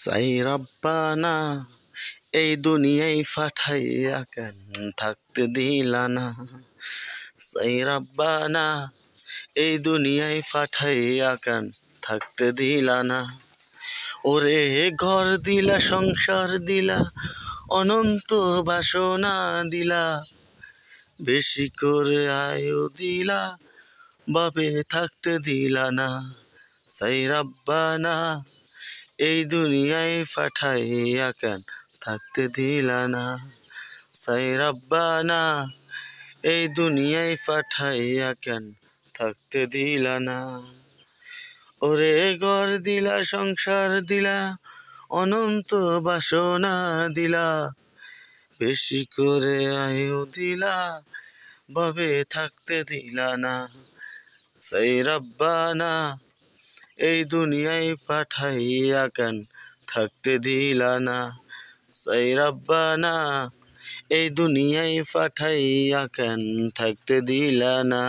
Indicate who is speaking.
Speaker 1: সাই রাব্বানা এই দুনিয়ায় ফাঠাইয়া কেন থাকতে দিলা না। সাই রাব্বানা এই দুনিয়ায় ফাঠাইয়া কেন থাকতে দিলা না। ওরে ঘর দিলা সংসার দিলা অনন্ত বাসনা দিলা, বেশি করে আয়ু দিলা বাবে থাকতে দিলা না। সাই রাব্বানা এই দুনিয়ায় পাঠাইয়া কেন থাকতে দিলা না। সাই রাব্বানা এই দুনিয়ায় পাঠাইয়া কেন থাকতে দিলা না। ওরে ঘর দিলা সংসার দিলা অনন্ত বাসনা দিলা, বেশি করে আয়ু দিলা বাবে থাকতে দিলা না। সাই রাব্বানা এই দুনিয়ায় পাঠাইয়া কেন থাকতে দিলা না। সাই রাব্বানা এই দুনিয়ায় পাঠাইয়া কেন থাকতে দিলা না।